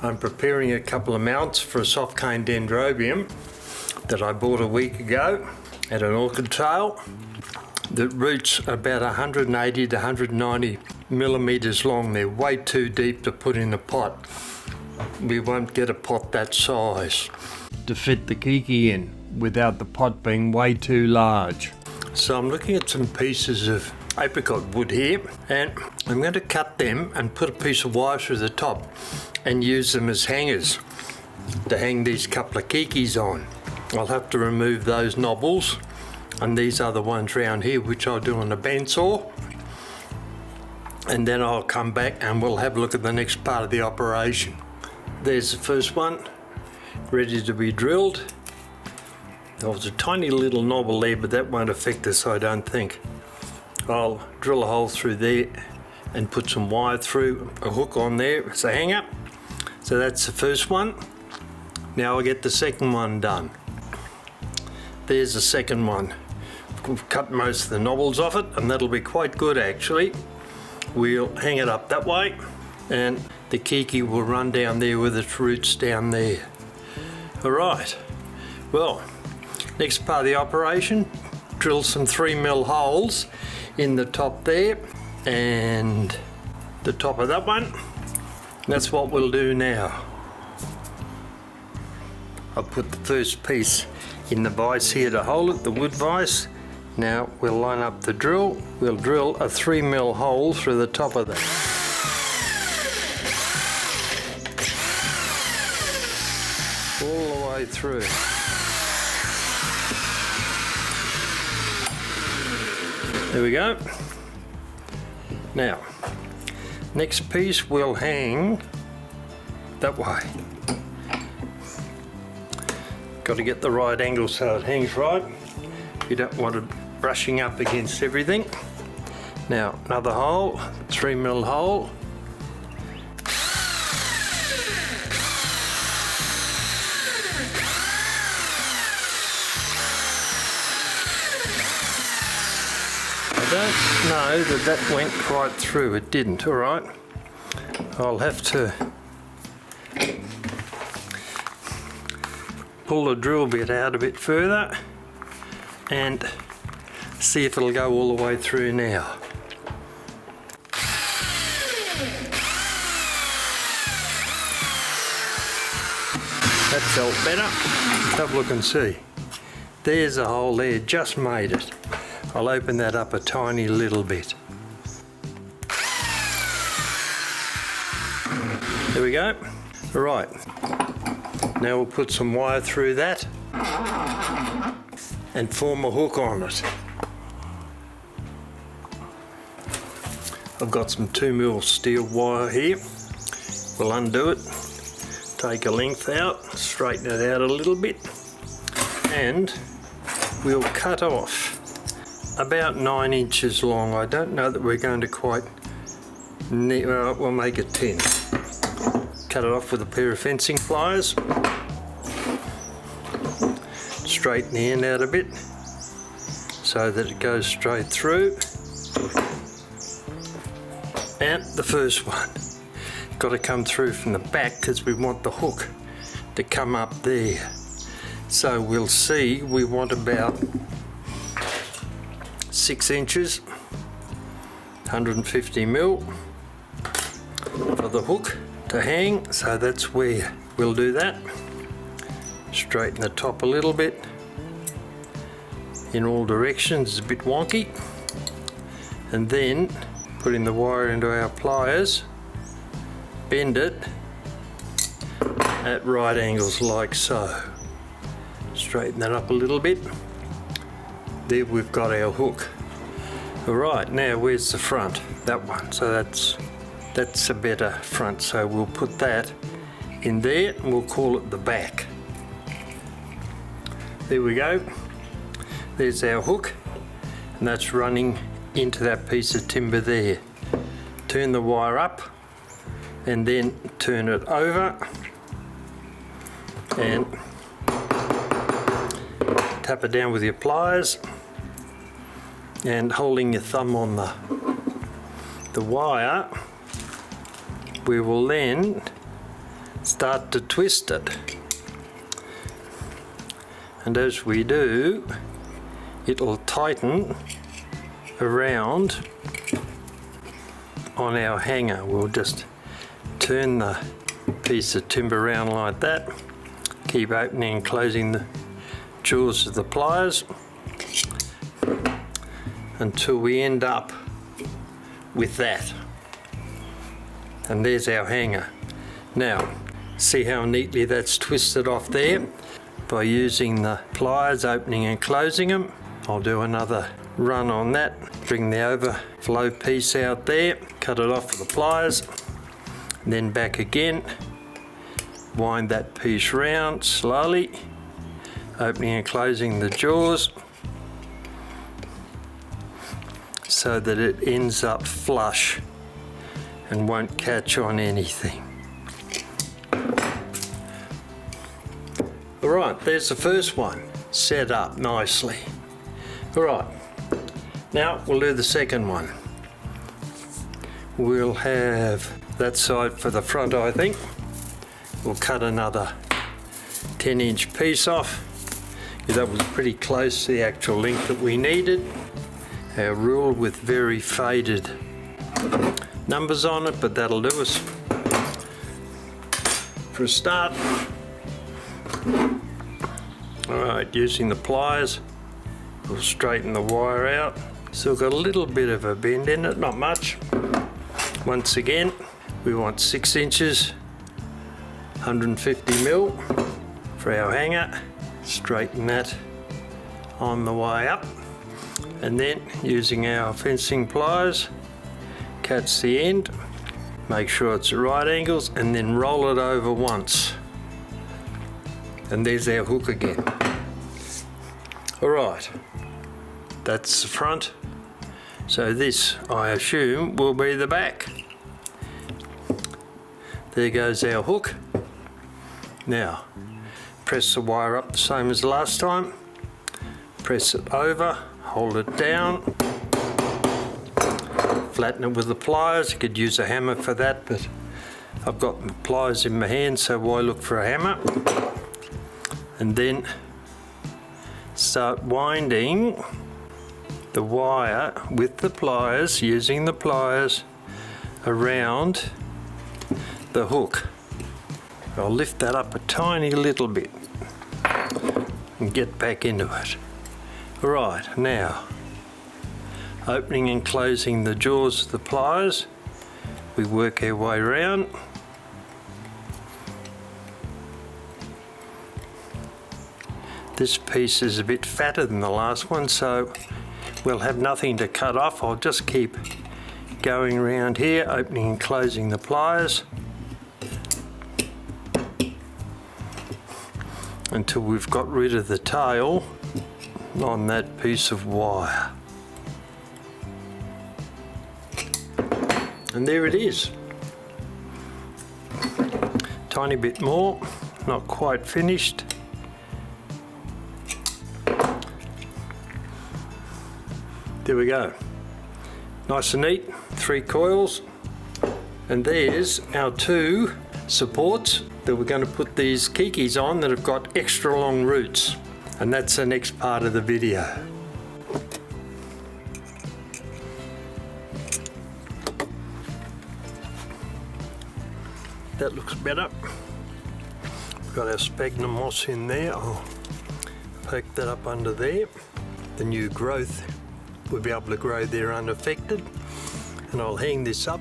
I'm preparing a couple of mounts for a soft cane Dendrobium that I bought a week ago at an orchid trail that roots about 180 to 190 millimeters long. They're way too deep to put in a pot. We won't get a pot that size to fit the keiki in without the pot being way too large. So I'm looking at some pieces of apricot wood here, and I'm going to cut them and put a piece of wire through the top and use them as hangers to hang these couple of keikis on. I'll have to remove those knobbles and these other ones round here, which I'll do on a bandsaw, and then I'll come back and we'll have a look at the next part of the operation. There's the first one ready to be drilled. There was a tiny little knobble there, but that won't affect us, I don't think. I'll drill a hole through there and put some wire through, a hook on there as a hanger. So that's the first one. Now I'll get the second one done. There's the second one. We've cut most of the knobbles off it, and that'll be quite good actually. We'll hang it up that way, and the keiki will run down there with its roots down there. Alright, well, next part of the operation, drill some 3mm holes in the top there and the top of that one. That's what we'll do now. I'll put the first piece in the vise here to hold it, the wood vise. Now we'll line up the drill. We'll drill a 3mm hole through the top of that. All the way through. There we go. Now, next piece will hang that way. Got to get the right angle so it hangs right. You don't want it brushing up against everything. Now, another hole, 3mm hole. I don't know that that went quite through. It didn't, all right. I'll have to pull the drill bit out a bit further and see if it'll go all the way through now. That felt better. Have a look and see. There's a hole there, just made it. I'll open that up a tiny little bit. There we go. Right. Now we'll put some wire through that and form a hook on it. I've got some 2mm steel wire here. We'll undo it, take a length out, straighten it out a little bit, and we'll cut off about 9 inches long. I don't know that we're going to quite, we'll make it 10. Cut it off with a pair of fencing pliers. Straighten the end out a bit so that it goes straight through. And the first one, got to come through from the back because we want the hook to come up there. So we'll see, we want about 6 inches, 150mm for the hook to hang, so that's where we'll do that. Straighten the top a little bit in all directions, it's a bit wonky, and then putting the wire into our pliers, bend it at right angles like so. Straighten that up a little bit. There we've got our hook. Alright, now where's the front? That one. So that's a better front, so we'll put that in there and we'll call it the back. There we go. There's our hook, and that's running into that piece of timber there. Turn the wire up and then turn it over and tap it down with your pliers, and holding your thumb on the wire, we will then start to twist it. And as we do, it'll tighten around on our hanger. We'll just turn the piece of timber around like that, keep opening and closing the jaws of the pliers until we end up with that. And there's our hanger. Now, see how neatly that's twisted off there? By using the pliers, opening and closing them. I'll do another run on that, bring the overflow piece out there, cut it off with the pliers, then back again, wind that piece round slowly, opening and closing the jaws so that it ends up flush and won't catch on anything. Alright, there's the first one set up nicely. Alright, now we'll do the second one. We'll have that side for the front, I think. We'll cut another 10-inch piece off. That was pretty close to the actual length that we needed. Our rule with very faded numbers on it, but that'll do us for a start. Alright, using the pliers, we'll straighten the wire out. So we've got a little bit of a bend in it, not much. Once again, we want 6 inches, 150 mil for our hanger. Straighten that on the way up. And then using our fencing pliers, catch the end, make sure it's at right angles, and then roll it over once. And there's our hook again. Alright, that's the front. So this, I assume, will be the back. There goes our hook. Now, press the wire up the same as last time. Press it over, hold it down. Flatten it with the pliers. You could use a hammer for that, but I've got the pliers in my hand, so why look for a hammer? And then start winding the wire with the pliers, using the pliers around the hook. I'll lift that up a tiny little bit and get back into it. Right, now opening and closing the jaws of the pliers, we work our way around. This piece is a bit fatter than the last one, so we'll have nothing to cut off. I'll just keep going around here, opening and closing the pliers until we've got rid of the tail on that piece of wire. And there it is. Tiny bit more, not quite finished. There we go. Nice and neat, 3 coils. And there's our 2 supports that we're going to put these keikis on that have got extra long roots. And that's the next part of the video. That looks better. We've got our sphagnum moss in there. I'll poke that up under there. The new growth will be able to grow there unaffected. And I'll hang this up